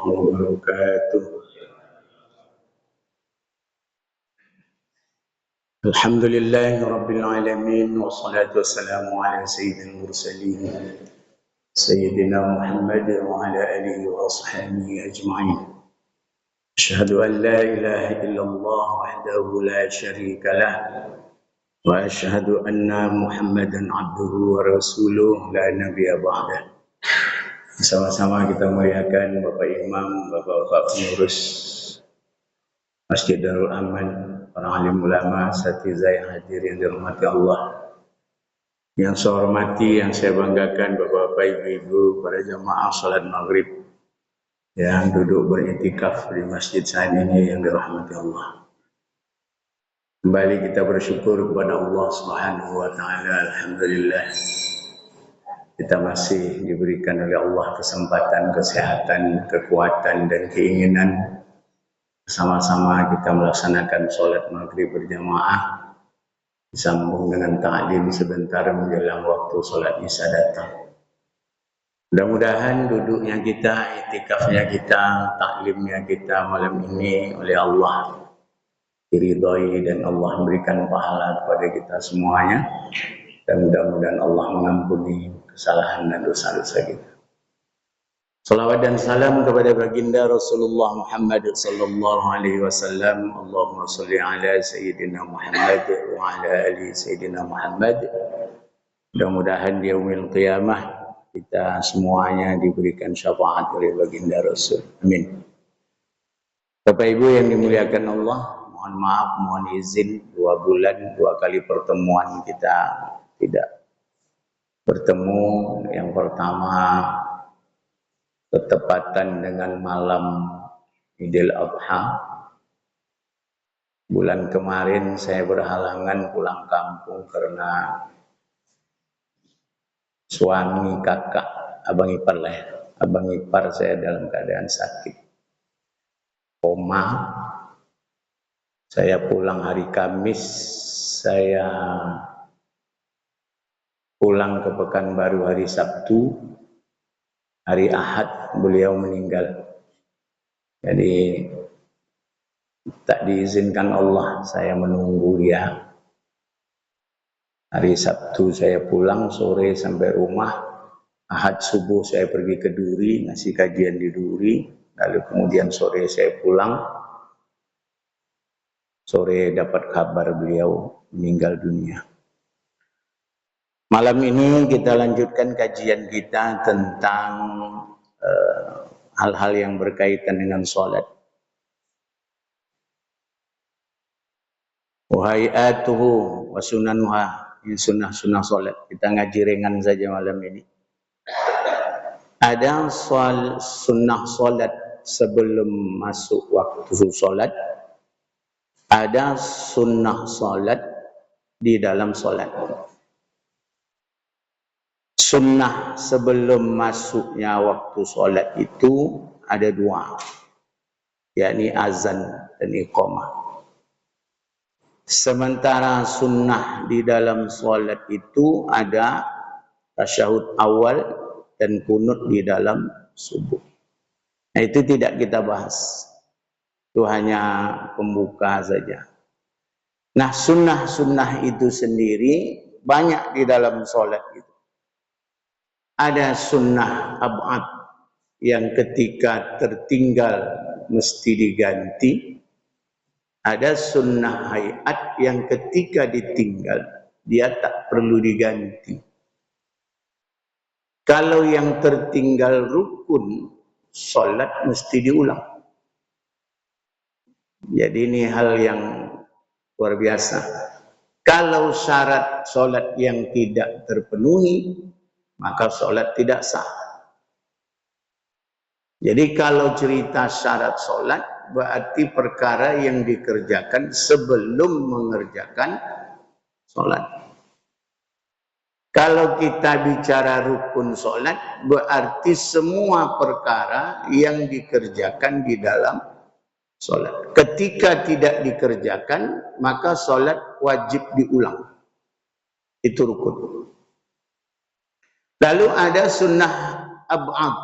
wabarakatuh. Alhamdulillahi rabbil alamin wassalatu wassalamu ala sayyidil mursalin sayyidina Muhammad wa ala alihi wa ashabihi ajma'in. Asyhadu an la ilaha illallah wahdahu la syarika lah wa asyhadu anna Muhammadan abduhu wa rasuluh la nabiyya ba'dah. Sama-sama kita muliakan Bapak Imam, Bapak-bapak pengurus Masjid Darul Aman, para alim ulama, asatizah yang hadir yang dirahmati Allah. Yang saya hormati, yang saya banggakan Bapak-bapak, Ibu-ibu, para jamaah salat maghrib yang duduk beriktikaf di masjid saat ini yang dirahmati Allah. Kembali kita bersyukur kepada Allah Subhanahu wa taala. Alhamdulillah. Kita masih diberikan oleh Allah kesempatan, kesehatan, kekuatan dan keinginan sama-sama kita melaksanakan sholat maghrib berjamaah disambung dengan ta'lim sebentar menjelang waktu sholat isya datang. Mudah-mudahan duduknya kita, iktikafnya kita, taklimnya kita malam ini oleh Allah diridhai dan Allah memberikan pahala kepada kita semuanya, dan mudah-mudahan Allah mengampuni kesalahan dan dosa-dosa kita. Salawat dan salam kepada baginda Rasulullah Muhammad sallallahu alaihi wasallam. Allahumma shalli ala sayyidina Muhammad wa ala ali sayyidina Muhammad. Mudah-mudahan di yaumil qiyamah kita semuanya diberikan syafaat oleh baginda Rasul. Amin. Bapak Ibu yang dimuliakan Allah, mohon maaf, mohon izin 2 bulan 2 kali pertemuan kita tidak bertemu. Yang pertama bertepatan dengan malam Idul Adha. Bulan kemarin saya berhalangan pulang kampung karena suami kakak abang ipar lah ya. Abang ipar saya dalam keadaan sakit, koma. Saya pulang hari Kamis, saya pulang ke Pekanbaru hari Sabtu, hari Ahad beliau meninggal. Jadi tak diizinkan Allah saya menunggu dia. Hari Sabtu saya pulang sore sampai rumah. Ahad subuh saya pergi ke Duri, ngasih kajian di Duri. Lalu kemudian sore saya pulang. Sore dapat kabar beliau meninggal dunia. Malam ini kita lanjutkan kajian kita tentang hal-hal yang berkaitan dengan sholat. Wahayatuhu wa sunanuha, ini sunnah-sunnah sholat. Kita ngaji ringan saja malam ini. Ada sunnah sholat sebelum masuk waktu sholat. Ada sunnah sholat di dalam sholat. Sunnah sebelum masuknya waktu sholat itu ada 2, yakni azan dan iqamah. Sementara sunnah di dalam sholat itu ada tasyahud awal dan kunut di dalam subuh. Nah, itu tidak kita bahas. Itu hanya pembuka saja. Nah, sunnah-sunnah itu sendiri banyak di dalam sholat itu. Ada sunnah ab'ad yang ketika tertinggal mesti diganti. Ada sunnah hayat yang ketika ditinggal dia tak perlu diganti. Kalau yang tertinggal rukun, sholat mesti diulang. Jadi ini hal yang luar biasa. Kalau syarat sholat yang tidak terpenuhi, maka sholat tidak sah. Jadi kalau cerita syarat sholat, berarti perkara yang dikerjakan sebelum mengerjakan sholat. Kalau kita bicara rukun sholat, berarti semua perkara yang dikerjakan di dalam sholat. Ketika tidak dikerjakan, maka sholat wajib diulang. Itu rukun. Lalu ada sunnah ab'ad,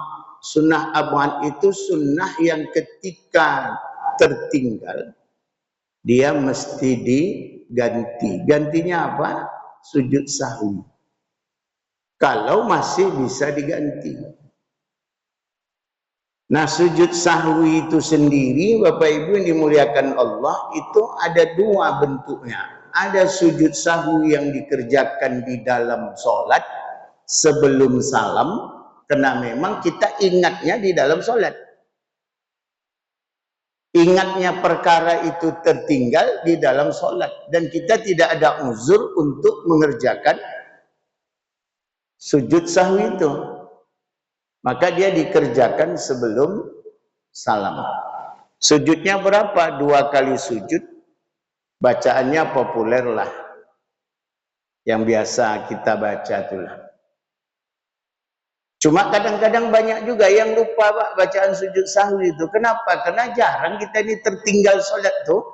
Sunnah abad itu sunnah yang ketika tertinggal dia mesti diganti. Gantinya apa? Sujud sahwi. Kalau masih bisa diganti. Nah, sujud sahwi itu sendiri, Bapak Ibu yang dimuliakan Allah, itu ada dua bentuknya. Ada sujud sahwi yang dikerjakan di dalam sholat sebelum salam, karena memang kita ingatnya di dalam sholat. Ingatnya perkara itu tertinggal di dalam sholat. Dan kita tidak ada uzur untuk mengerjakan sujud sahwi itu. Maka dia dikerjakan sebelum salam. Sujudnya berapa? 2 kali sujud. Bacaannya populer lah. Yang biasa kita baca itulah. Cuma kadang-kadang banyak juga yang lupa Pak, bacaan sujud sahwi itu. Kenapa? Karena jarang kita ini tertinggal sholat tuh.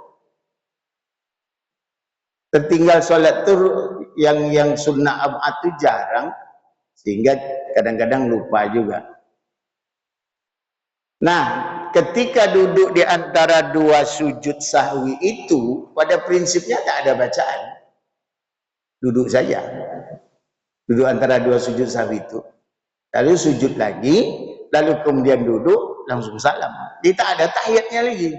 Tertinggal sholat tuh yang sunnah abad itu jarang. Sehingga kadang-kadang lupa juga. Nah, ketika duduk di antara 2 sujud sahwi itu, pada prinsipnya tak ada bacaan. Duduk saja. Duduk antara 2 sujud sahwi itu. Lalu sujud lagi, lalu kemudian duduk, langsung salam. Dia tak ada tahiyatnya lagi.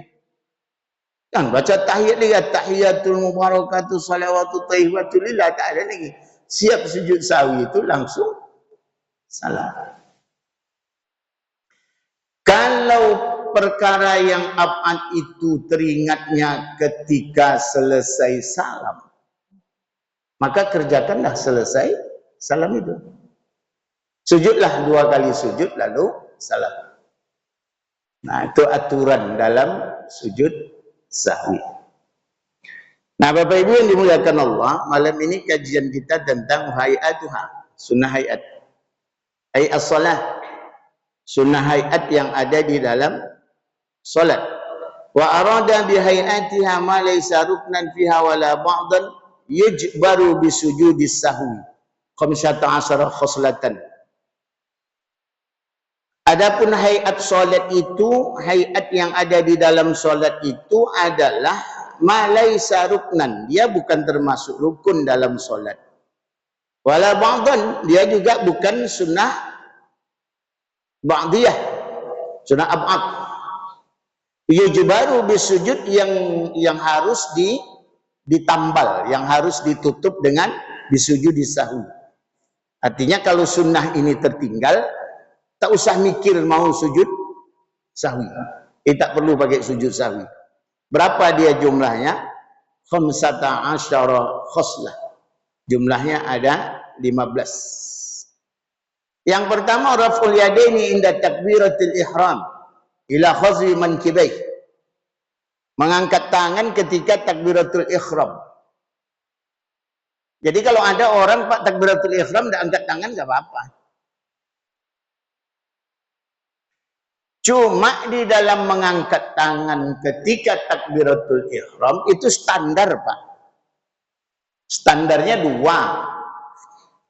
Kan baca tahiyat lagi, tahiyatul mubarakatuh salawatu thayyibatu lillah, tak ada lagi. Siap sujud sahwi itu langsung salam. Kalau perkara yang abad itu teringatnya ketika selesai salam, maka kerjakanlah selesai salam itu. Sujudlah 2 kali sujud lalu salam. Nah, itu aturan dalam sujud sahwi. Nah, Bapak Ibu yang dimuliakan Allah, malam ini kajian kita tentang hayatuha, sunnah hayat. Ay as-salah, sunnah hayat yang ada di dalam salat. Wa arada bi hayatiha ma laysa ruknan fiha wala ba'dan yujbaru bi sujudis sahwi 15 khoslatan. Adapun hayat salat itu, hayat yang ada di dalam salat itu adalah ma laysa ruknan, dia bukan termasuk rukun dalam salat. Wala ba'dan, dia juga bukan sunnah ba'diyah, sunnah ab'ad. Yujbaru bisujud, yang harus ditambal, yang harus ditutup dengan bisujud sahwi. Artinya kalau sunnah ini tertinggal, tak usah mikir mau sujud sahwi. Tak perlu pakai sujud sahwi. Berapa dia jumlahnya? 15 khoslah. Jumlahnya ada 15. Yang pertama, raf'ul yadaini inda takbiratul ihram ila khazwi mankibaih. Mengangkat tangan ketika takbiratul ihram. Jadi kalau ada orang Pak takbiratul ihram tidak angkat tangan enggak apa-apa. Cuma di dalam mengangkat tangan ketika takbiratul ihram itu standar Pak. Standarnya 2.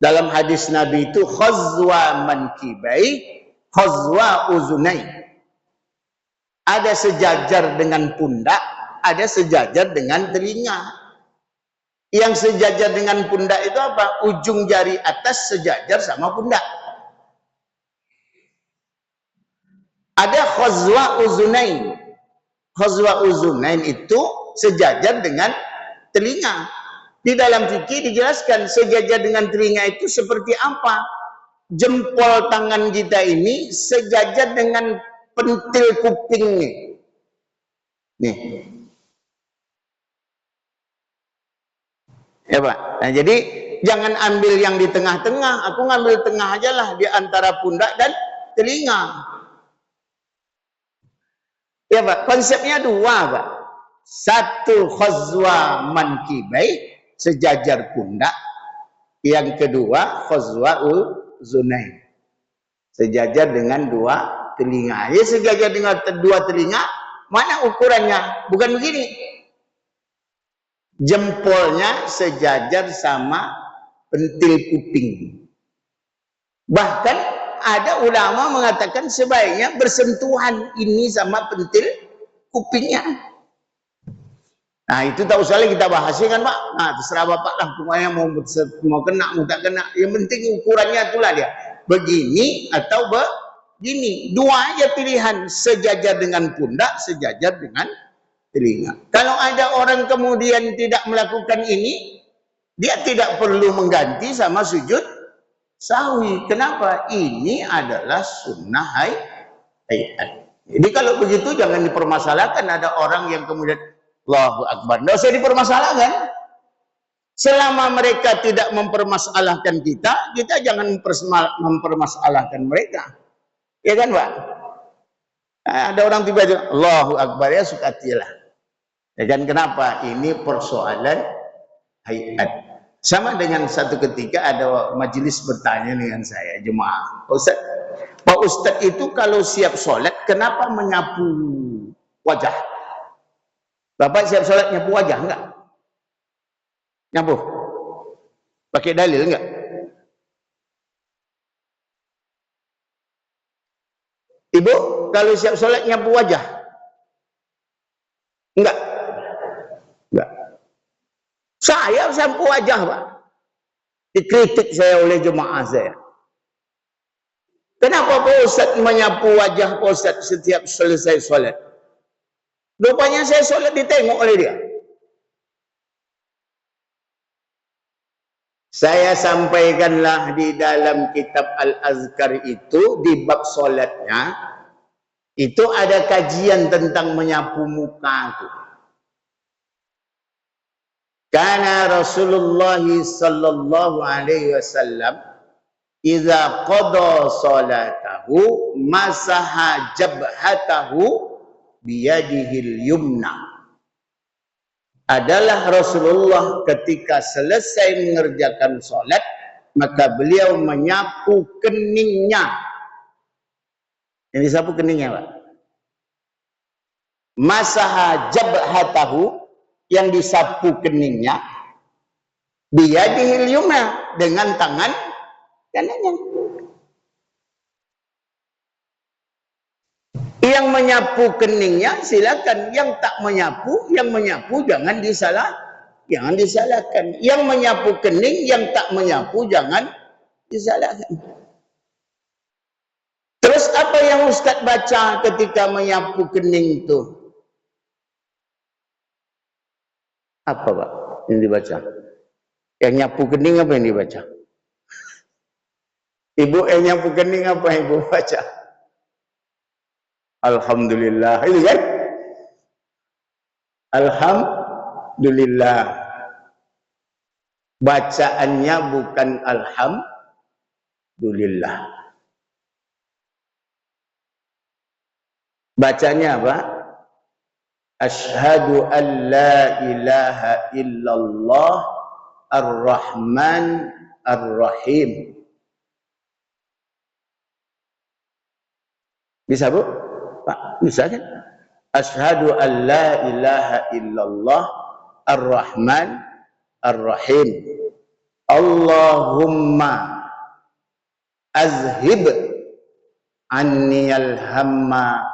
Dalam hadis Nabi itu khazwa mankibai, khazwa uzunai. Ada sejajar dengan pundak, ada sejajar dengan telinga. Yang sejajar dengan pundak itu apa? Ujung jari atas sejajar sama pundak. Ada khazwa uzunain. Khazwa uzunain itu sejajar dengan telinga. Di dalam fikih dijelaskan sejajar dengan telinga itu seperti apa? Jempol tangan kita ini sejajar dengan pentil kuping nih. Nih. Ya Pak. Nah, jadi jangan ambil yang di tengah-tengah. Aku ngambil tengah aja lah di antara pundak dan telinga. Ya Pak, konsepnya 2 Pak. 1 khazwa mankibai, sejajar pundak. Yang kedua khazwa uzunain, sejajar dengan 2 telinga. Ya sejajar dengan 2 telinga, mana ukurannya? Bukan begini. Jempolnya sejajar sama pentil kuping. Bahkan ada ulama mengatakan sebaiknya bersentuhan ini sama pentil kupingnya. Nah itu tak usah lagi kita bahas kan Pak. Nah terserah Bapak lah, pokoknya mau kena mau tak kena. Yang penting ukurannya itulah dia. Begini atau begini. Dua aja pilihan, sejajar dengan pundak, sejajar dengan telinga. Kalau ada orang kemudian tidak melakukan ini, dia tidak perlu mengganti sama sujud sahwi. Kenapa? Ini adalah sunnah hayat. Jadi kalau begitu jangan dipermasalahkan. Ada orang yang kemudian Allahu Akbar, tidak usah dipermasalahkan. Selama mereka tidak mempermasalahkan kita, kita jangan mempermasalahkan mereka. Ya kan Pak? Nah, ada orang tiba-tiba Allahu Akbar, ya sukatilah. Ya kan, kenapa? Ini persoalan hayat. Sama dengan satu ketika ada majelis bertanya dengan saya, jemaah, Pak Ustadz itu kalau siap sholat kenapa menyapu wajah? Bapak siap sholat nyapu wajah enggak? Nyapu? Pakai dalil enggak? Ibu kalau siap sholat nyapu wajah? Enggak? Enggak. Saya nyapu wajah Pak. Dikritik saya oleh jemaah saya. Kenapa Pak Ustadz menyapu wajah Pak Ustadz setiap selesai sholat? Rupanya saya sholat ditengok oleh dia. Saya sampaikanlah di dalam kitab Al-Azkar itu, di bab sholatnya, itu ada kajian tentang menyapu muka itu. Karena Rasulullah sallallahu alaihi wasallam idza qada salatahu masaha jabhatahu biyadihil yumna. Adalah Rasulullah ketika selesai mengerjakan sholat, maka beliau menyapu keningnya. Yang disapu keningnya Pak. Masaha jabhatahu, yang disapu keningnya, biyadihil yumna, dengan tangan kanannya. Yang menyapu keningnya silakan, yang tak menyapu, yang menyapu jangan disalahkan. Yang menyapu kening, yang tak menyapu jangan disalahkan. Terus apa yang Ustaz baca ketika menyapu kening itu? Apa Pak yang dibaca? Yang nyapu kening apa yang dibaca? Ibu yang nyapu kening apa yang ibu baca? Alhamdulillah, itu kan? Alhamdulillah. Bacaannya bukan alhamdulillah. Bacanya apa? Asyhadu an la ilaha illallah ar-Rahman ar-Rahim. Bisa Bu? Pak, bisa kan? Asyhadu an la ilaha illallah ar-Rahman ar-Rahim. Allahumma azhib anni al-hamma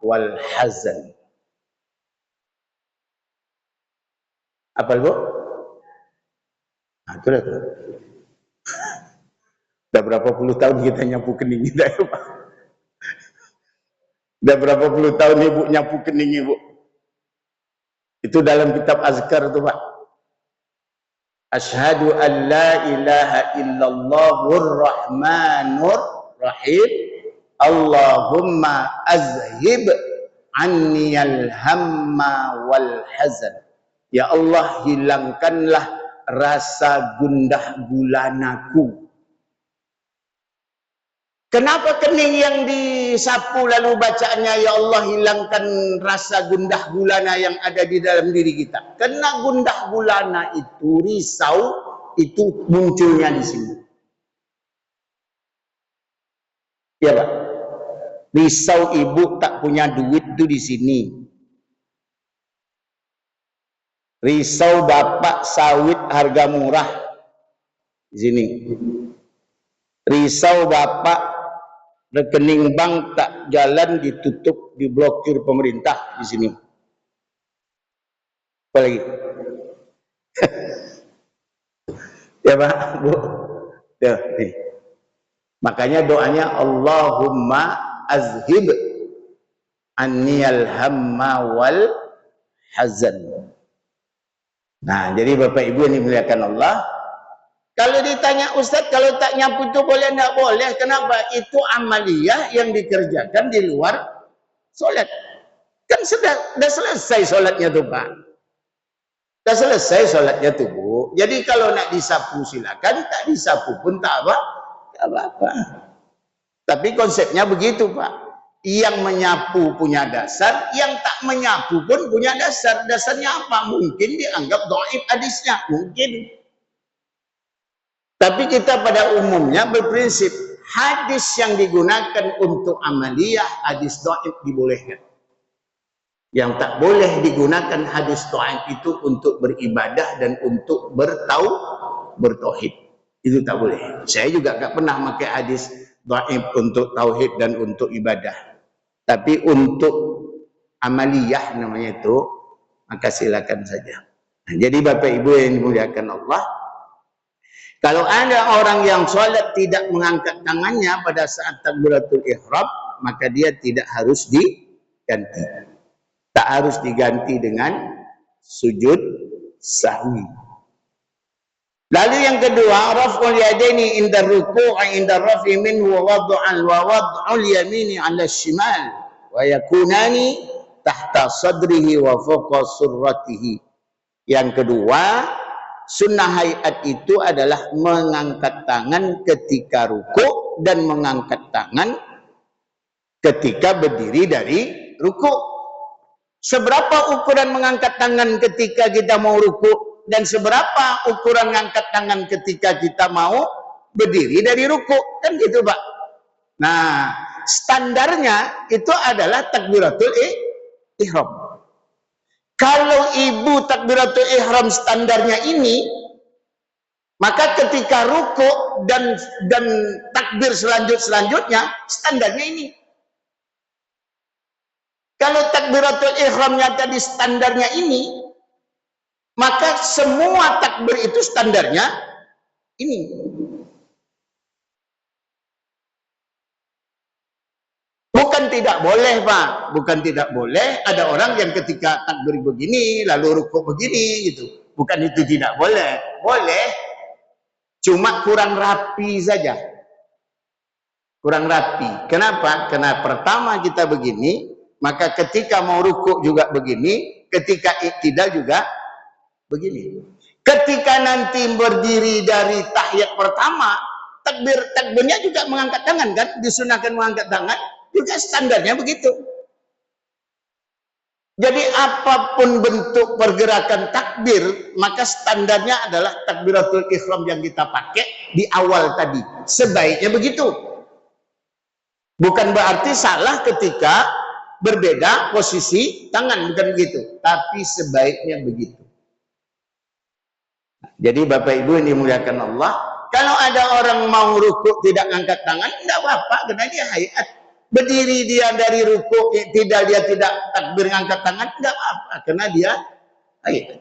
wal hazan. Apa Bu? Nah, itu dah. Sudah berapa puluh tahun kita nyapu kening kita ya Pak? Sudah berapa puluh tahun ibu nyapu kening ibu? Itu dalam kitab azkar itu Pak. Asyhadu an la ilaha illallahur rahmanur rahim. Allahumma azhib anniyal hamma wal hazan. Ya Allah, hilangkanlah rasa gundah gulanaku. Kenapa kening yang disapu lalu bacaannya ya Allah hilangkan rasa gundah gulana yang ada di dalam diri kita? Karena gundah gulana itu, risau itu munculnya di sini. Ya Pak. Risau ibu tak punya duit itu di sini. Risau bapak sawit harga murah di sini. Risau bapak rekening bank tak jalan, ditutup, diblokir pemerintah di sini. Apa lagi? Ya Pak, Bu. Tuh, nih. Makanya doanya Allahumma azhib anniyal hamma wal hazan. Nah, jadi Bapak Ibu yang dimuliakan Allah, kalau ditanya Ustadz, kalau tak nyapu itu boleh enggak boleh? Kenapa? Itu amaliyah yang dikerjakan di luar sholat. Kan sudah selesai sholatnya tuh Pak. Sudah selesai sholatnya tuh Bu. Jadi kalau nak disapu silakan, tak disapu pun tak apa-apa. Tapi konsepnya begitu Pak. Yang menyapu punya dasar, yang tak menyapu pun punya dasar. Dasarnya apa? Mungkin dianggap dhaif hadisnya, mungkin. Tapi kita pada umumnya berprinsip hadis yang digunakan untuk amaliyah, hadis dhaif dibolehkan. Yang tak boleh digunakan hadis dhaif itu untuk beribadah dan untuk bertauhid. Itu tak boleh. Saya juga tak pernah pakai hadis dhaif untuk tauhid dan untuk ibadah. Tapi untuk amaliyah namanya itu, maka silakan saja. Nah, jadi Bapak Ibu yang dimuliakan Allah, kalau ada orang yang sholat tidak mengangkat tangannya pada saat takbiratul ihram, maka dia tidak harus diganti. Tak harus diganti dengan sujud sahwi. Lalu yang kedua, raf'ul yadaini inda ruku'i inda rafi minhu wa wad'ul yamini 'ala shimal wa yakunani tahta sadrihi wa fawqa surratihi. Yang kedua, sunnah hayat itu adalah mengangkat tangan ketika ruku dan mengangkat tangan ketika berdiri dari ruku. Seberapa ukuran mengangkat tangan ketika kita mau ruku dan seberapa ukuran mengangkat tangan ketika kita mau berdiri dari ruku, kan gitu Pak. Nah, standarnya itu adalah takbiratul ihram. Kalau ibu takbiratul ihram standarnya ini, maka ketika ruku dan takbir selanjutnya standarnya ini. Kalau takbiratul ihramnya tadi standarnya ini, maka semua takbir itu standarnya ini. Bukan tidak boleh Pak, bukan tidak boleh. Ada orang yang ketika takbir begini, lalu rukuk begini gitu. Bukan itu tidak boleh. Boleh, cuma kurang rapi saja. Kurang rapi. Kenapa? Karena pertama kita begini, maka ketika mau rukuk juga begini, ketika iktidal juga begini. Ketika nanti berdiri dari tahiyat pertama, takbirnya juga mengangkat tangan kan? Disunahkan mengangkat tangan, juga standarnya begitu. Jadi apapun bentuk pergerakan takbir, maka standarnya adalah takbiratul ihram yang kita pakai di awal tadi. Sebaiknya begitu. Bukan berarti salah ketika berbeda posisi tangan, bukan begitu. Tapi sebaiknya begitu. Jadi Bapak Ibu yang dimuliakan Allah, kalau ada orang mau rukuk tidak angkat tangan, tidak apa-apa, karena dia hayat. Berdiri dia dari rukuk, dia tidak takbir angkat tangan, tidak apa-apa, karena dia hayat.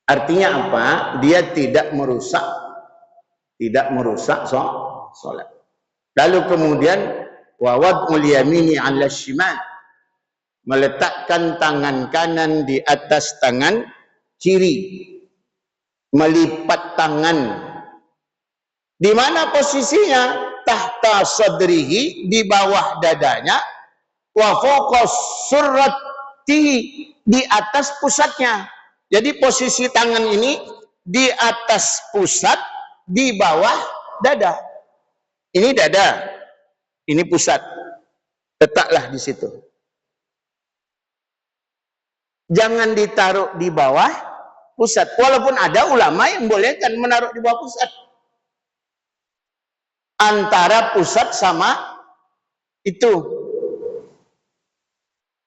Artinya apa? Dia tidak merusak sholat. Lalu kemudian wawad'ul yamini 'ala shimal, meletakkan tangan kanan di atas tangan kiri. Melipat tangan. Di mana posisinya? Tahta sadrihi, di bawah dadanya, wa fawqa surratihi, di atas pusatnya. Jadi posisi tangan ini di atas pusat, di bawah dada. Ini dada, ini pusat. Letaklah di situ. Jangan ditaruh di bawah pusat. Walaupun ada ulama yang bolehkan menaruh di bawah pusat. Antara pusat sama itu.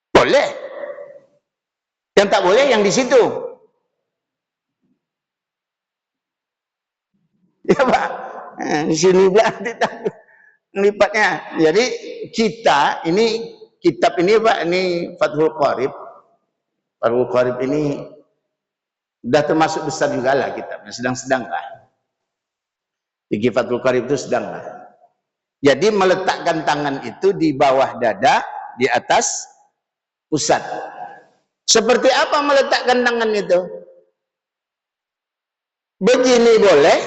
Boleh. Yang tak boleh yang di situ. Ya Pak. Di sini berarti Ngelipatnya. Jadi kita ini kitab ini Pak, ini Fathul Qarib. Fathul Qarib ini udah termasuk besar juga lah kitabnya, sedang-sedang lah. Di Fathul Qarib itu sedang lah. Jadi meletakkan tangan itu di bawah dada, di atas pusat. Seperti apa meletakkan tangan itu? Begini boleh,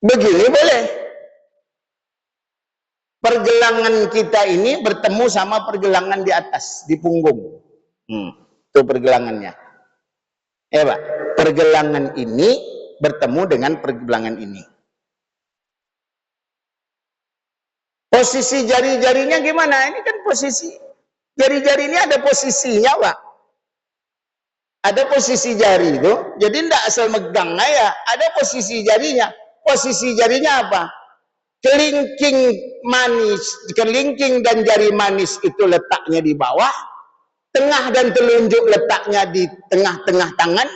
begini boleh. Pergelangan kita ini bertemu sama pergelangan di atas, di punggung. Itu pergelangannya. Ya Pak, pergelangan ini bertemu dengan pergelangan ini. Posisi jari-jarinya gimana? Ini kan posisi jari-jari ini ada posisinya, Pak. Ada posisi jari itu. Jadi tidak asal megang ya. Ada posisi jarinya. Posisi jarinya apa? Kelingking manis, kelingking dan jari manis itu letaknya di bawah. Tengah dan telunjuk letaknya di tengah-tengah tangan.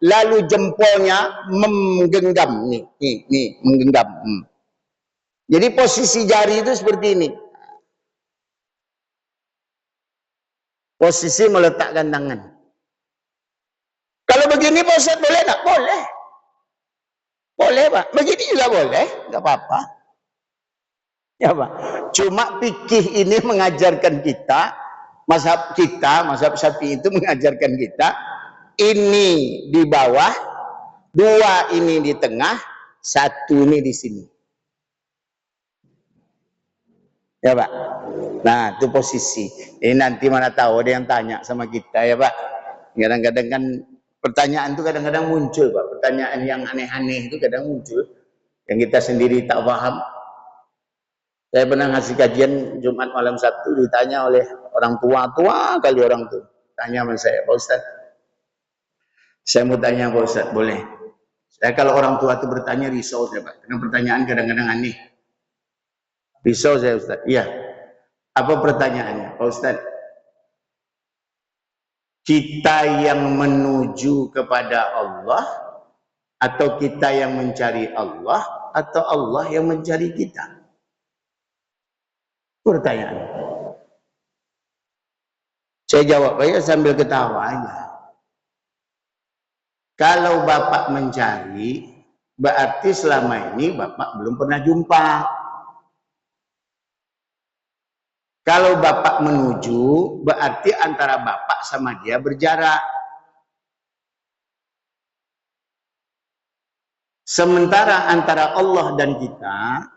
Lalu jempolnya menggenggam. Nih, menggenggam. Jadi posisi jari itu seperti ini. Posisi meletakkan tangan. Kalau begini Pak Ustaz boleh tak? Boleh. Boleh Pak. Begini juga boleh. Enggak apa-apa. Ya Pak. Cuma fikih ini mengajarkan kita, mazhab Syafi'i itu mengajarkan kita, ini di bawah, dua ini di tengah, satu ini di sini. Ya Pak. Nah itu posisi. Ini nanti mana tahu ada yang tanya sama kita ya Pak. Kadang-kadang kan pertanyaan itu kadang-kadang muncul Pak. Pertanyaan yang aneh-aneh itu kadang muncul. Yang kita sendiri tak paham. Saya pernah ngasih kajian Jumat malam Sabtu, ditanya oleh orang tua kali orang tuh. Tanya sama saya, Pak Ustaz. Saya mau tanya Pak Ustaz, boleh? Saya kalau orang tua itu bertanya risau saya Pak. Karena pertanyaan kadang-kadang aneh. Risau saya Ustaz. Iya. Apa pertanyaannya Pak Ustaz? Kita yang menuju kepada Allah atau kita yang mencari Allah atau Allah yang mencari kita? Pertanyaan. Saya jawab aja sambil ketawa aja. Kalau Bapak mencari, berarti selama ini Bapak belum pernah jumpa. Kalau Bapak menuju, berarti antara Bapak sama dia berjarak. Sementara antara Allah dan kita,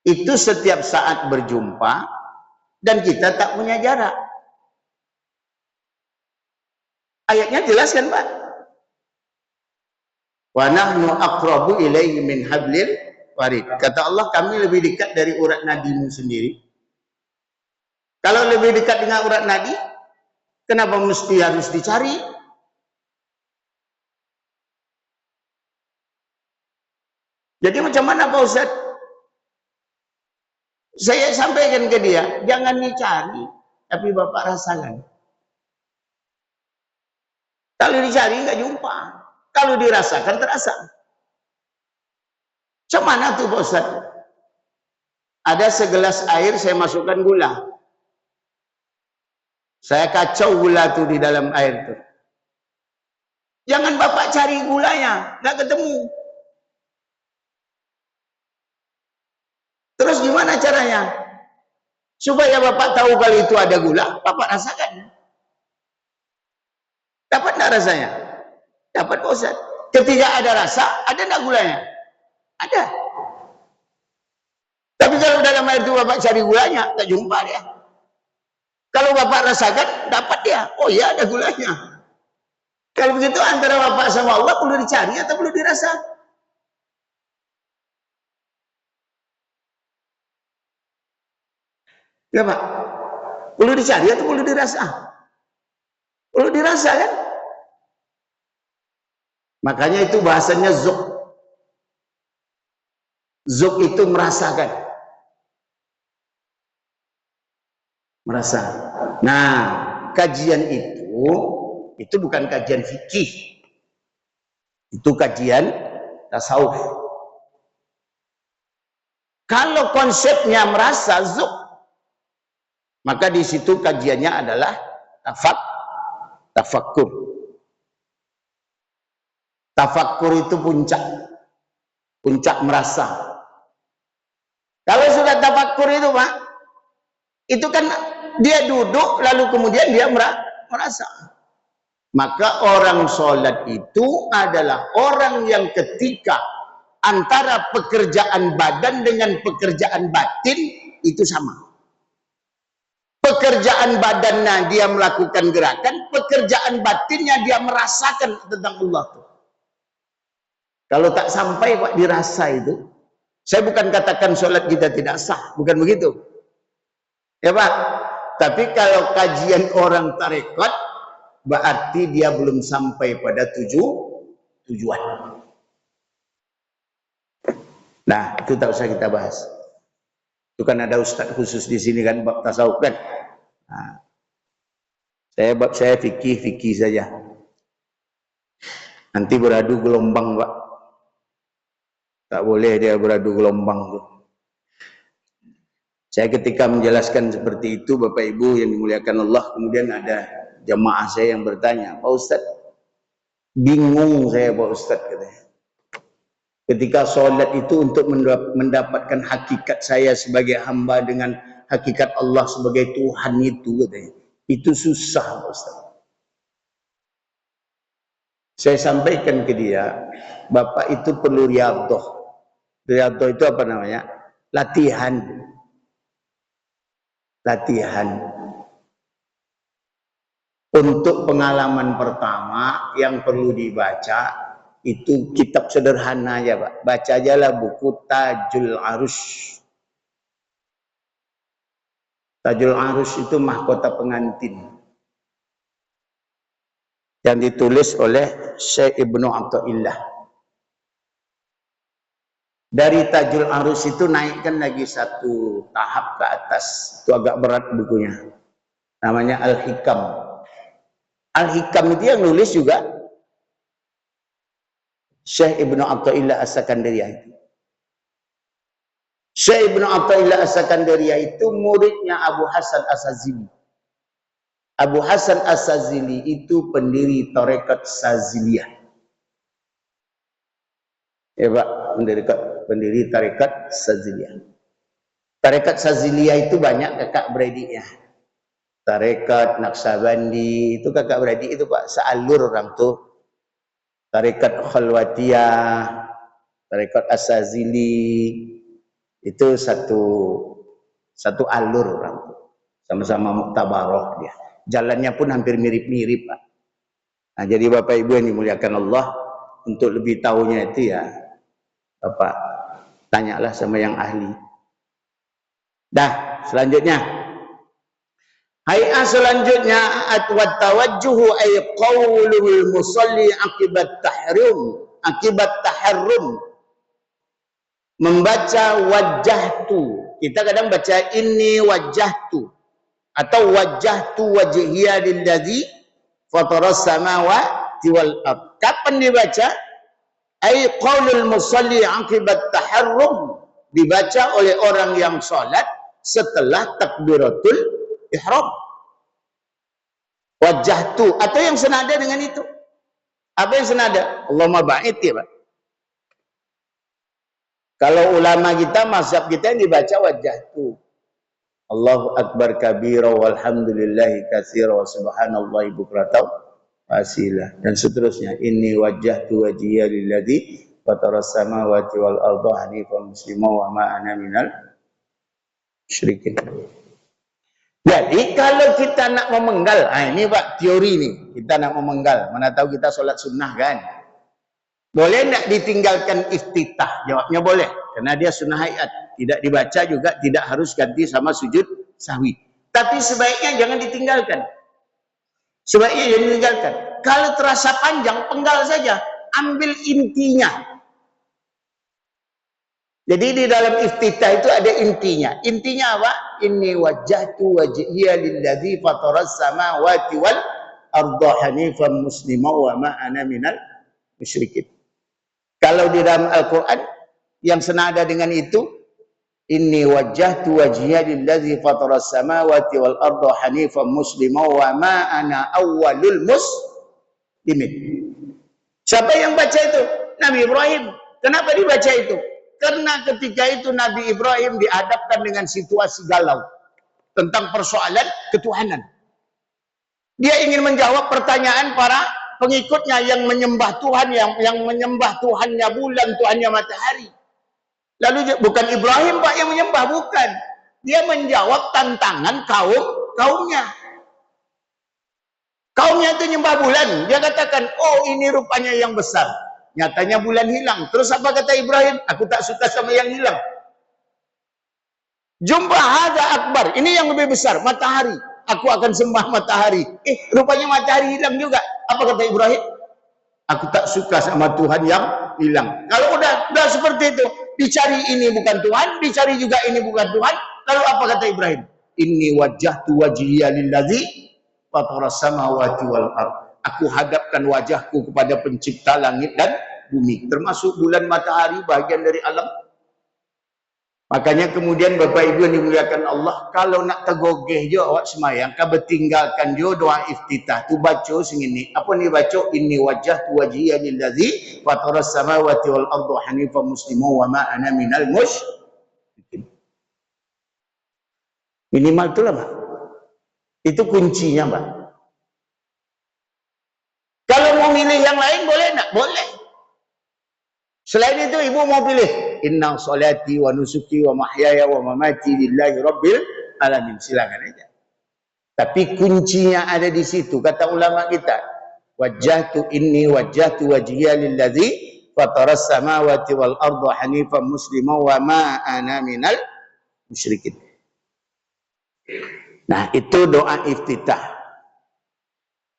itu setiap saat berjumpa, dan kita tak punya jarak. Ayatnya jelas kan Pak? Wa nahnu aqrabu ilaihi min hablil warid. Kata Allah, kami lebih dekat dari urat nadimu sendiri. Kalau lebih dekat dengan urat nadi, kenapa mesti harus dicari? Jadi macam mana Pak Ustaz? Saya sampaikan ke dia, jangan dicari, tapi Bapak rasakan. Kalau dicari nggak jumpa, kalau dirasakan terasa. Macam mana tuh Pak Ustaz? Ada segelas air saya masukkan gula. Saya kacau gula tuh di dalam air tuh. Jangan Bapak cari gulanya, nggak ketemu. Terus gimana caranya? Supaya Bapak tahu kalau itu ada gula, Bapak rasakan. Dapat enggak rasanya? Dapat Pak Ustaz. Ketika ada rasa, ada enggak gulanya? Ada. Tapi kalau dalam air itu Bapak cari gulanya, tak jumpa dia. Kalau Bapak rasakan, dapat dia. Oh iya, ada gulanya. Kalau begitu antara Bapak sama Allah perlu dicari atau perlu dirasa? Ya Pak, perlu dicari atau perlu dirasa? Perlu dirasa kan? Makanya itu bahasanya zuk. Zuk itu merasakan. Merasa. Nah, kajian itu bukan kajian fikih. Itu kajian tasawuf. Kalau konsepnya merasa zuk, maka di situ kajiannya adalah tafakkur. Tafakkur itu puncak merasa. Kalau sudah tafakkur itu Pak, itu kan dia duduk lalu kemudian dia merasa. Maka orang sholat itu adalah orang yang ketika antara pekerjaan badan dengan pekerjaan batin itu sama. Pekerjaan badannya dia melakukan gerakan, pekerjaan batinnya dia merasakan tentang Allah. Kalau tak sampai Pak dirasa itu, saya bukan katakan sholat kita tidak sah, bukan begitu. Ya Pak, tapi kalau kajian orang tarekat, berarti dia belum sampai pada tujuan. Nah, itu tak usah kita bahas. Itu kan ada ustadz khusus di sini kan, bab tasawuf kan. Nah, saya fikih saja. Nanti beradu gelombang Pak. Tak boleh dia beradu gelombang tuh. Saya ketika menjelaskan seperti itu Bapak Ibu yang dimuliakan Allah, kemudian ada jamaah saya yang bertanya, Pak Ustadz, bingung saya Pak Ustadz katanya. Ketika sholat itu untuk mendapatkan hakikat saya sebagai hamba dengan hakikat Allah sebagai Tuhan itu katanya. Itu susah Pak Ustadz. Saya sampaikan ke dia, Bapak itu perlu riyadhah. Riyadhah itu apa namanya? Latihan. Untuk pengalaman pertama yang perlu dibaca itu kitab sederhana aja Pak. Baca aja lah buku Tajul Arus. Tajul Arus itu mahkota pengantin yang ditulis oleh Syekh Ibnu Athaillah. Dari Tajul Arus itu naikkan lagi satu tahap ke atas. Itu agak berat bukunya. Namanya Al-Hikam. Al-Hikam itu yang nulis juga Syekh Ibnu Athaillah As-Sakandariyah itu. Syekh Ibnu Athaillah As-Sakandariyah itu muridnya Abu Hasan As-Sazili. Abu Hasan As-Sazili itu pendiri tarekat Saziliyah. Ya Pak, pendiri tarekat Saziliyah. Tarekat Saziliyah itu banyak kakak beradiknya. Tarekat Naqsabandi itu kakak beradik itu Pak, sealur orang tuh. Tarekat Khalwatiyah, tarekat As-Sazili itu satu alur orang tuh. Sama-sama muktabaroh dia. Jalannya pun hampir mirip-mirip Pak. Nah, jadi Bapak Ibu yang dimuliakan Allah, untuk lebih tahunya itu ya Bapak tanyalah sama yang ahli. Dah, selanjutnya. Hay'ah selanjutnya at-wat tawajjuhu ay qaulul musalli akibat taharrum. Membaca wajjahtu. Kita kadang baca inni wajjahtu atau wajjahtu wajhiya lilladzi fataras samawati wal ard. Kapan dibaca? Ay qaulul musalli akibat taharrum, dibaca oleh orang yang salat setelah takbiratul ihram. Wajjahtu atau yang senada dengan itu. Apa yang senada? Allahumma ba'id ya Pak. Kalau ulama kita, mazhab kita yang dibaca wajjahtu. Allahu akbar kabira walhamdulillahi katsira wa subhanallahi bukratan asila dan seterusnya. Inni wajjahtu wajhiya lilladzi fataras samawati wal arda hanifan muslima wa ma ana minal musyrikin. Jadi kalau kita nak memenggal, ini Pak teori nih, kita nak memenggal, mana tahu kita sholat sunnah kan? Boleh nak ditinggalkan iftitah? Jawabnya boleh, karena dia sunnah hayat, tidak dibaca juga, tidak harus ganti sama sujud sahwi. Tapi sebaiknya jangan ditinggalkan. Sebaiknya jangan ditinggalkan. Kalau terasa panjang, penggal saja, ambil intinya. Jadi di dalam iftitah itu ada intinya. Intinya apa? Inni wajjahtu wajhiya lilladzi fataras samawati wal arda hanifan muslima wa ma ana minal musyrikin. Kalau di dalam Al-Qur'an yang senada dengan itu Inni wajjahtu wajhiya lillazi fataras samawati wal arda hanifan musliman wa ma ana awwalul muslimin. Siapa yang baca itu? Nabi Ibrahim. Kenapa dibaca itu? Karena ketika itu Nabi Ibrahim dihadapkan dengan situasi galau tentang persoalan ketuhanan. Dia ingin menjawab pertanyaan para pengikutnya yang menyembah Tuhan, yang menyembah Tuhannya bulan, Tuhannya matahari. Lalu bukan Ibrahim Pak yang menyembah, bukan. Dia menjawab tantangan kaumnya. Kaumnya itu nyembah bulan. Dia katakan, oh ini rupanya yang besar. Nyatanya bulan hilang. Terus apa kata Ibrahim? Aku tak suka sama yang hilang. Jumpa hadza akbar. Ini yang lebih besar, matahari. Aku akan sembah matahari. Rupanya matahari hilang juga. Apa kata Ibrahim? Aku tak suka sama Tuhan yang hilang. Kalau udah seperti itu, dicari ini bukan Tuhan, dicari juga ini bukan Tuhan. Lalu apa kata Ibrahim? Inni wajjahtu wajhiya lillazi fataras samawati wal ardh. Aku hadapkan wajahku kepada pencipta langit dan bumi, termasuk bulan, matahari, bagian dari alam. Makanya kemudian Bapak Ibu yang dimuliakan Allah, kalau nak tergogeh je awak semayang, kau bertinggalkan je doa iftitah tu baca sengini. Apa ni baca? Inni wajjahtu wajhiya lillazi fataras samawati wal arda hanifan musliman wa ma ana minal musyrikin. Minimal itulah, Pak. Itu kuncinya, Pak. Kalau mau milih yang lain boleh tak? Boleh. Selain itu ibu mau pilih inna salati wa nusuki wa mahyaya wa mamati lillahi rabbil alamin, silakan aja. Tapi kuncinya ada di situ, kata ulama kita. Inni wajjahtu wajhiya lillazi fataras samawati wal arda hanifan musliman wa ma ana minal musyrikin. Nah, itu doa iftitah.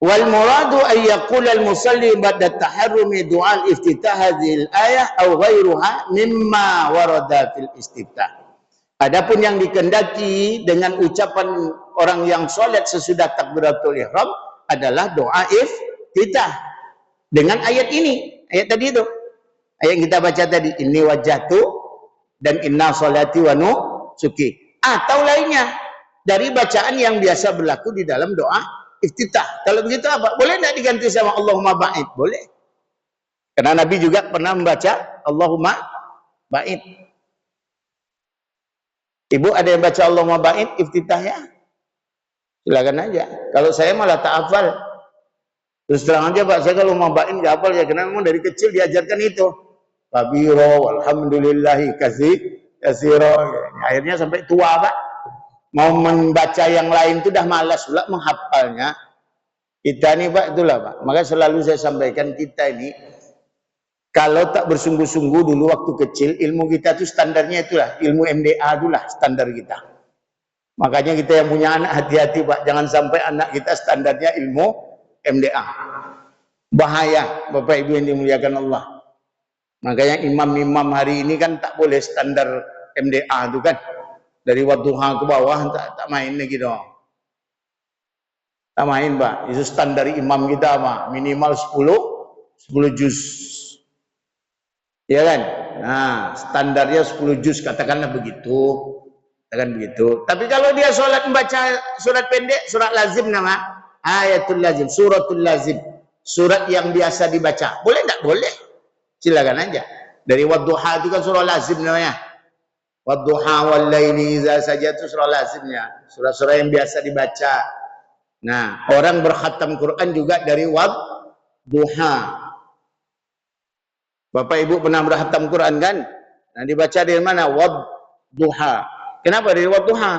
Wal muradu ay yaqul al musalli ba'da taharrumi du'a al iftitah hadhil ayah aw ghairuha mimma warada fil istiftah. Adapun yang dikendaki dengan ucapan orang yang salat sesudah takbiratul ihram adalah doa iftitah dengan ayat ini, ayat tadi itu. Ayat yang kita baca tadi, inni wajjahtu dan inna salati wa nusuki, atau lainnya dari bacaan yang biasa berlaku di dalam doa iftitah. Kalau begitu apa? Boleh tidak diganti sama Allahumma ba'id? Boleh. Karena Nabi juga pernah membaca Allahumma ba'id. Ibu ada yang baca Allahumma ba'id iftitahnya? Silakan aja. Kalau saya malah tak hafal. Terus terang aja Pak, saya kalau mau ba'id nggak hafal ya. Karena memang dari kecil diajarkan itu. Kabiro, walhamdulillahi kasiro. Akhirnya sampai tua Pak. Mau membaca yang lain itu dah malas pula menghafalnya. Kita ini Pak, itulah Pak. Maka selalu saya sampaikan, kita ini kalau tak bersungguh-sungguh dulu waktu kecil, ilmu kita itu standarnya itulah, ilmu MDA itulah standar kita. Makanya kita yang punya anak hati-hati Pak, jangan sampai anak kita standarnya ilmu MDA. Bahaya Bapak Ibu yang dimuliakan Allah. Makanya imam-imam hari ini kan tak boleh standar MDA itu kan. Dari wadduha ke bawah tak main lagi dong. Tak main Pak. Itu standar imam kita Pak. Minimal 10 juz. Ya kan? Nah, standarnya 10 juz, katakanlah begitu. Katakan begitu. Tapi kalau dia sholat membaca surat pendek, surat lazim nama. Ayatul lazim, suratul lazim. Surat yang biasa dibaca. Boleh tak? Boleh. Silakan aja. Dari wadduha itu kan surah lazim namanya. Wadduha wal laili idza saja, itu surah lazimnya, surah-surah yang biasa dibaca. Nah, orang berkhatam Quran juga dari wadduha. Bapak Ibu pernah berkhatam Quran kan? Nah, dibaca dari mana? Wadduha. Kenapa dari wadduha?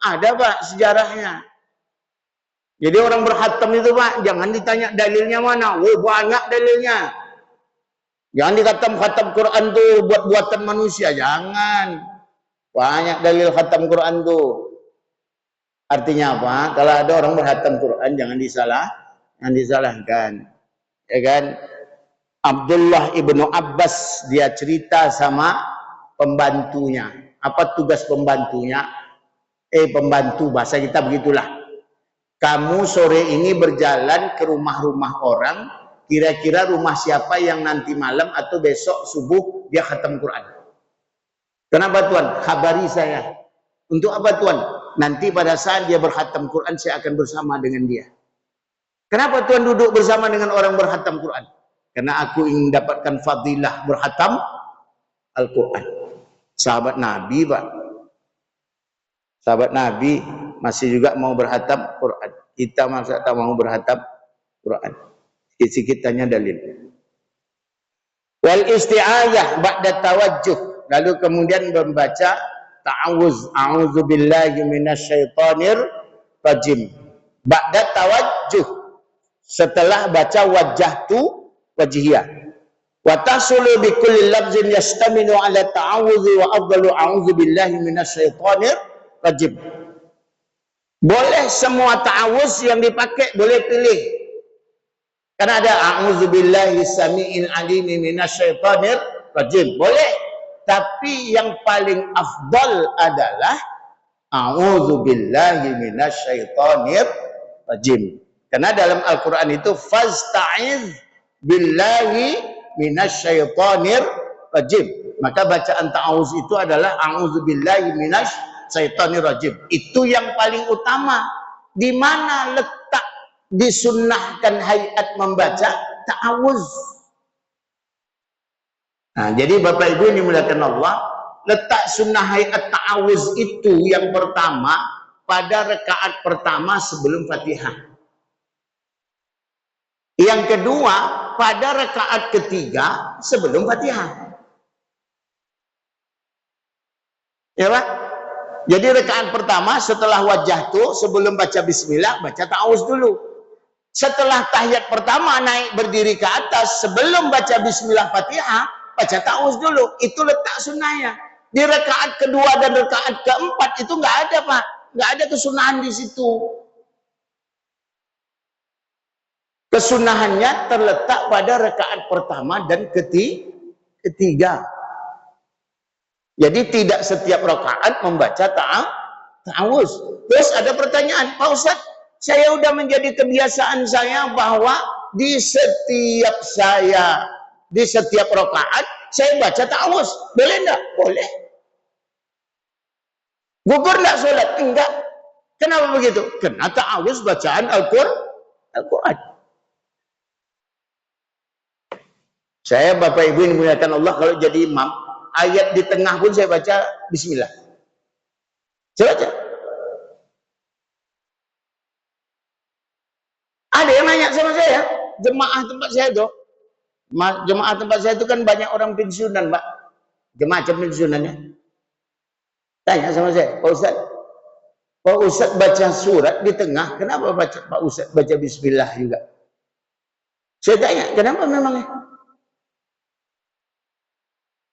Ada Pak sejarahnya. Jadi orang berkhatam itu Pak, jangan ditanya dalilnya mana. Oh, banyak dalilnya. Jangan dikhatam Quran tuh buat-buatan manusia, jangan. Banyak dalil khatam Quran tuh. Artinya apa? Kalau ada orang berkhatam Quran jangan disalahkan. Ya kan? Abdullah ibnu Abbas dia cerita sama pembantunya. Apa tugas pembantunya? Pembantu, bahasa kita begitulah. Kamu sore ini berjalan ke rumah-rumah orang, kira-kira rumah siapa yang nanti malam atau besok subuh dia khatam Quran. Kenapa Tuan? Habari saya. Untuk apa Tuan? Nanti pada saat dia berkhatam Quran, saya akan bersama dengan dia. Kenapa Tuan duduk bersama dengan orang berkhatam Quran? Karena aku ingin dapatkan fadilah berkhatam Al-Quran. Sahabat Nabi, Pak. Sahabat Nabi masih juga mau berkhatam Quran. Kita masa tak mau berkhatam Quran. Sikit-sikit tanya dalil. Wal isti'adzah ba'da tawajjuh. Lalu kemudian membaca ta'awuz. A'udzubillahi minasyaitonir rajim. Ba'da tawajjuh. Setelah baca wajjahtu wajhiyah. Wa tasulu bi kulli lafzin yastamilu ala ta'awudzi wa afdalu a'udzubillahi minasyaitonir rajim. Boleh semua ta'awuz yang dipakai, boleh pilih. Karena ada a'udzubillahi samiil alim minasyaitonir rajim. Boleh. Tapi yang paling afdal adalah a'udzubillahi minasyaitonir rajim. Karena dalam Al-Quran itu fasta'iz billahi minasyaitonir rajim. Maka bacaan ta'awuz itu adalah a'udzubillahi minasyaitonir rajim. Itu yang paling utama. Di mana letak disunnahkan hayat membaca ta'awuz? Nah, jadi Bapak Ibu yang dimuliakan Allah, letak sunnah hayat ta'awuz itu yang pertama pada rakaat pertama sebelum Fatihah. Yang kedua pada rakaat ketiga sebelum Fatihah. Ya Pak? Jadi rakaat pertama setelah wajah tu sebelum baca bismillah baca ta'awuz dulu. Setelah tahiyat pertama naik berdiri ke atas sebelum baca bismillah Fatihah baca ta'awuz dulu. Itu letak sunnahnya. Di rakaat kedua dan rakaat keempat itu enggak ada Pak. Enggak ada kesunahan di situ. Kesunahannya terletak pada rakaat pertama dan ketiga. Jadi tidak setiap rakaat membaca ta'awuz. Terus ada pertanyaan, Pak Ustaz, saya udah menjadi kebiasaan saya bahwa di setiap rakaat saya baca ta'awuz. Boleh enggak? Boleh. Gugur enggak sholat? Enggak. Kenapa begitu? Karena ta'awuz bacaan Al-Quran. Saya Bapak Ibu yang dimuliakan Allah kalau jadi imam, ayat di tengah pun saya baca bismillah. Saya baca. Ada yang nanya sama saya, jemaah tempat saya tuh. Jemaah tempat saya itu kan banyak orang pensiunan, Pak. Jemaah pensiunannya. Tanya sama saya, Pak Ustaz baca surat di tengah, kenapa Pak Ustaz baca bismillah juga? Saya tanya, kenapa memangnya?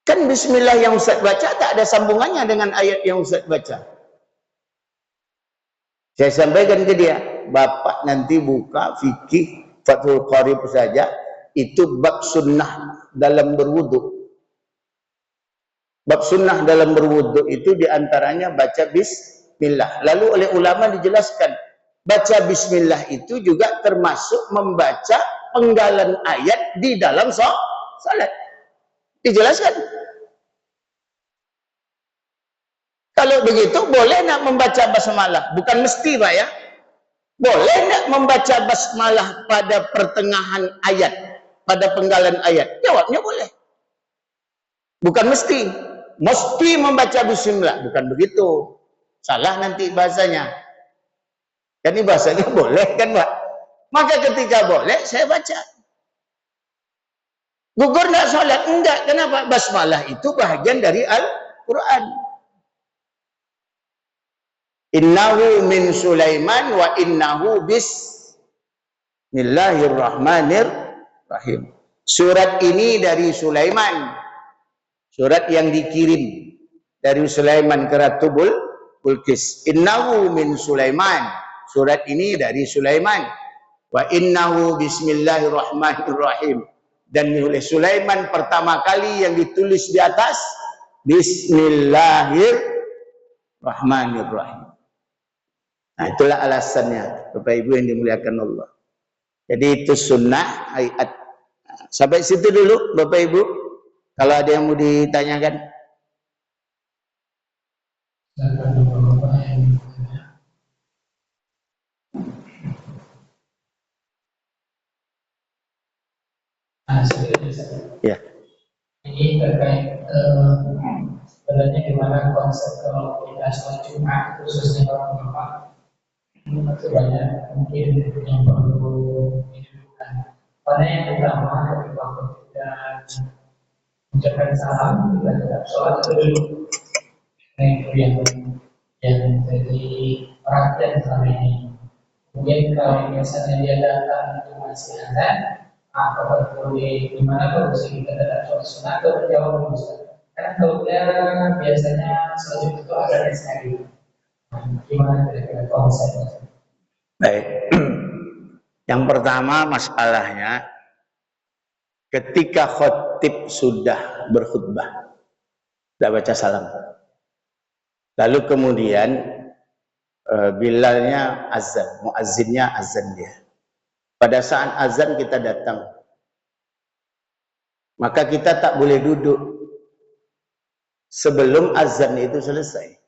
Kan bismillah yang Ustaz baca tak ada sambungannya dengan ayat yang Ustaz baca. Saya sampaikan ke dia, Bapak nanti buka fikih Fathul Qarib saja, itu bab sunnah dalam berwudu. Bab sunnah dalam berwudu itu diantaranya baca bismillah. Lalu oleh ulama dijelaskan, baca bismillah itu juga termasuk membaca penggalan ayat di dalam salat. Dijelaskan. Kalau begitu boleh nak membaca basmalah? Bukan mesti Pak ya. Boleh nak membaca basmalah pada pertengahan ayat, pada penggalan ayat? Jawabnya boleh. Bukan mesti. Mesti membaca bismillah. Bukan begitu. Salah nanti bahasanya. Kan ini bahasanya boleh kan Pak? Maka ketika boleh saya baca. Gugur enggak sholat? Enggak. Kenapa? Basmalah itu bahagian dari Al-Quran. Innahu min Sulaiman wa innahu bismillahirrahmanirrahim. Surat ini dari Sulaiman. Surat yang dikirim dari Sulaiman ke Ratu Bilqis. Innahu min Sulaiman. Surat ini dari Sulaiman. Wa innahu bismillahirrahmanirrahim. Dan oleh Sulaiman pertama kali yang ditulis di atas bismillahirrahmanirrahim. Nah, itulah alasannya Bapak Ibu yang dimuliakan Allah. Jadi itu sunnah ayat. Sampai situ dulu Bapak Ibu. Kalau ada yang mau ditanyakan. Ya. Ini terkait sebenarnya gimana konsep kalau kita sholat Jumat khususnya orang Bapak ini masih banyak mungkin yang perlu didudukkan. Pada yang pertama ketika kita mengucapkan salam kita tetap sholat dulu. Nah itu yang jadi perhatian selama ini. Kemudian kalau misalnya dia datang itu masih ada, apakah boleh gimana kalau kita datang sholat sunat atau berjawab dulu Ustaz? Karena kalau dia biasanya sholat itu ada sekali. Gimana kira-kira konsepnya? Baik. Yang pertama masalahnya ketika khotib sudah berkhutbah, tidak baca salam. Lalu kemudian bilalnya azan, muazzinnya azan dia. Pada saat azan kita datang, maka kita tak boleh duduk sebelum azan itu selesai.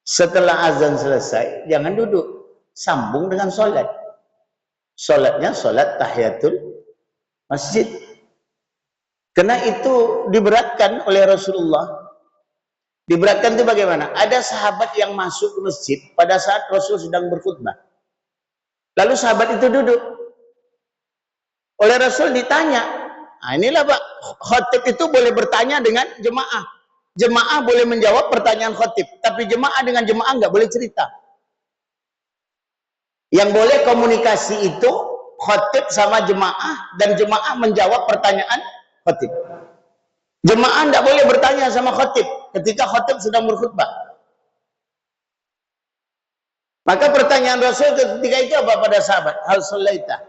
Setelah azan selesai, jangan duduk, sambung dengan sholat. Sholatnya sholat tahiyatul masjid. Karena itu diberatkan oleh Rasulullah. Diberatkan itu bagaimana? Ada sahabat yang masuk ke masjid pada saat Rasul sedang berkhutbah. Lalu sahabat itu duduk. Oleh Rasul ditanya. Nah inilah Pak, khotib itu boleh bertanya dengan jemaah. Jemaah boleh menjawab pertanyaan khotib. Tapi jemaah dengan jemaah nggak boleh cerita. Yang boleh komunikasi itu khotib sama jemaah. Dan jemaah menjawab pertanyaan khotib. Jemaah tidak boleh bertanya sama khotib ketika khotib sedang berkhutbah. Maka pertanyaan Rasul ketika itu apa pada sahabat? Hal sholaita.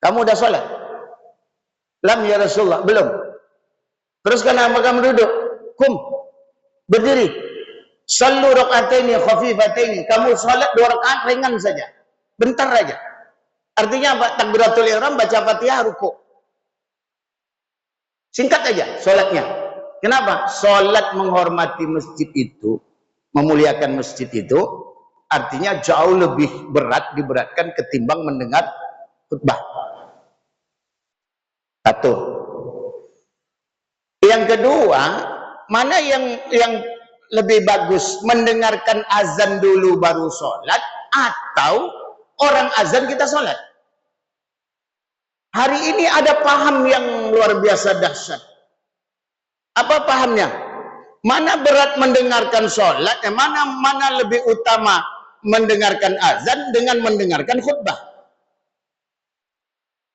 Kamu udah sholat? Lam ya Rasulullah. Belum. Terus kenapa kamu duduk? Kum. Berdiri. Sallu raka'ataini khafifataini. Kamu sholat 2 rakaat ringan saja. Bentar aja. Artinya apa? Takbiratul ihram, baca Fatihah, ruku'. Singkat aja sholatnya. Kenapa? Sholat menghormati masjid itu, memuliakan masjid itu, artinya jauh lebih berat, diberatkan ketimbang mendengar khutbah. Satu. Yang kedua, mana yang lebih bagus? Mendengarkan azan dulu baru sholat, atau orang azan kita sholat? Hari ini ada paham yang luar biasa dahsyat. Apa pahamnya? Mana berat mendengarkan sholat, mana lebih utama mendengarkan azan dengan mendengarkan khutbah.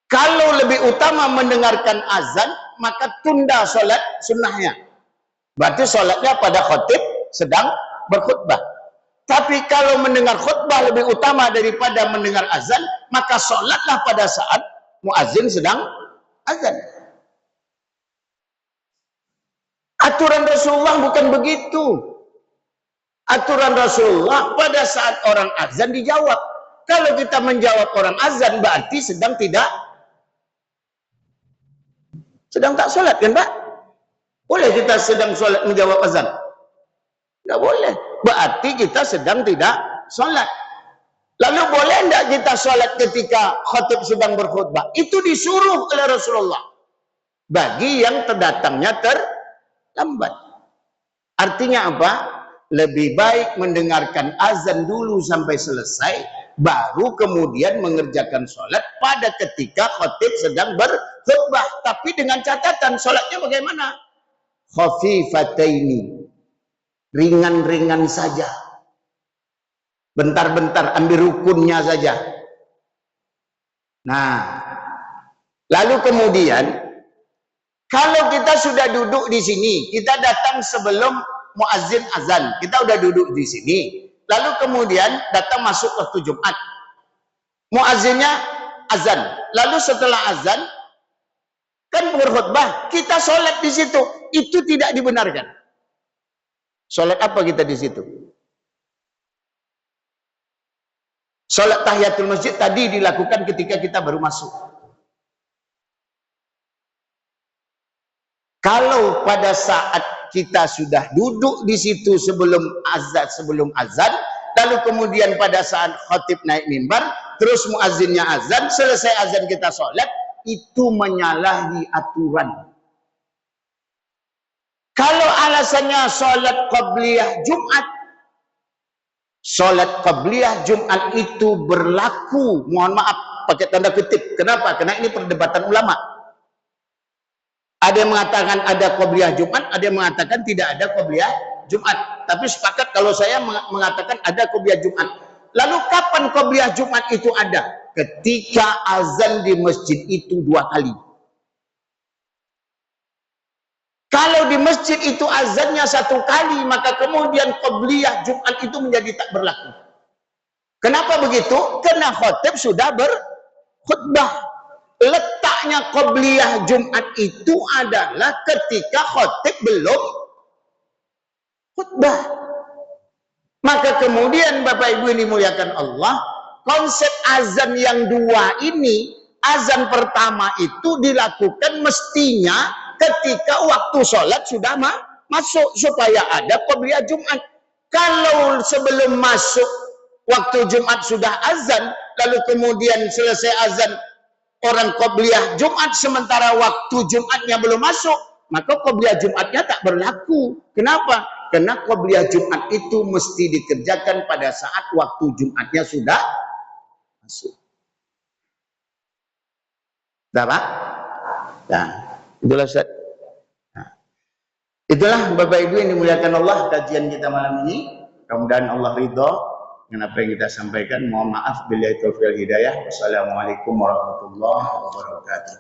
Kalau lebih utama mendengarkan azan, maka tunda sholat sunnahnya. Berarti sholatnya pada khotib sedang berkhutbah. Tapi kalau mendengar khutbah lebih utama daripada mendengar azan, maka sholatlah pada saat muazzin sedang azan. Aturan Rasulullah bukan begitu. Aturan Rasulullah pada saat orang azan dijawab. Kalau kita menjawab orang azan berarti sedang tak sholat kan Pak? Boleh kita sedang sholat menjawab azan? Tidak boleh. Berarti kita sedang tidak sholat. Lalu boleh tidak kita sholat ketika khatib sedang berkhutbah? Itu disuruh oleh Rasulullah. Bagi yang terdatangnya terlambat. Artinya apa? Lebih baik mendengarkan azan dulu sampai selesai, baru kemudian mengerjakan sholat pada ketika khatib sedang berkhutbah. Tapi dengan catatan sholatnya bagaimana? Khafifataini, ringan-ringan saja. Bentar-bentar ambil rukunnya saja. Nah, lalu kemudian kalau kita sudah duduk di sini, kita datang sebelum muazzin azan, kita udah duduk di sini. Lalu kemudian datang masuk waktu Jumat. Muazzinnya azan. Lalu setelah azan kan berkhutbah, kita sholat di situ. Itu tidak dibenarkan. Sholat apa kita di situ? Sholat tahiyatul masjid tadi dilakukan ketika kita baru masuk. Kalau pada saat kita sudah duduk di situ sebelum azan, lalu kemudian pada saat khatib naik mimbar, terus muazzinnya azan, selesai azan kita sholat, itu menyalahi aturan. Kalau alasannya sholat qabliyah Jumat, sholat qabliyah Jumat itu berlaku, mohon maaf pakai tanda kutip. Kenapa? Karena ini perdebatan ulama. Ada yang mengatakan ada qabliyah Jumat, ada yang mengatakan tidak ada qabliyah Jumat. Tapi sepakat kalau saya mengatakan ada qabliyah Jumat. Lalu kapan qabliyah Jumat itu ada? Ketika azan di masjid itu 2 kali. Kalau di masjid itu azannya 1 kali, maka kemudian qabliyah Jumat itu menjadi tak berlaku. Kenapa begitu? Karena khatib sudah berkhutbah. Letaknya qabliyah Jumat itu adalah ketika khatib belum khutbah. Maka kemudian Bapak Ibu ini dimuliakan Allah, konsep azan yang 2 ini, azan pertama itu dilakukan mestinya ketika waktu sholat sudah masuk, supaya ada qabliyah Jumat. Kalau sebelum masuk waktu Jumat sudah azan, lalu kemudian selesai azan orang qabliyah Jumat sementara waktu Jumatnya belum masuk, maka qabliyah Jumatnya tak berlaku. Kenapa? Karena qabliyah Jumat itu mesti dikerjakan pada saat waktu Jumatnya sudah masuk. Dah, Pak? Nah, itulah Ustaz. Nah, itulah Bapak Ibu yang dimuliakan Allah, kajian kita malam ini. Mudah-mudahan Allah ridho dengan apa yang kita sampaikan. Mohon maaf bila itu hidayah. Wassalamualaikum warahmatullahi wabarakatuh.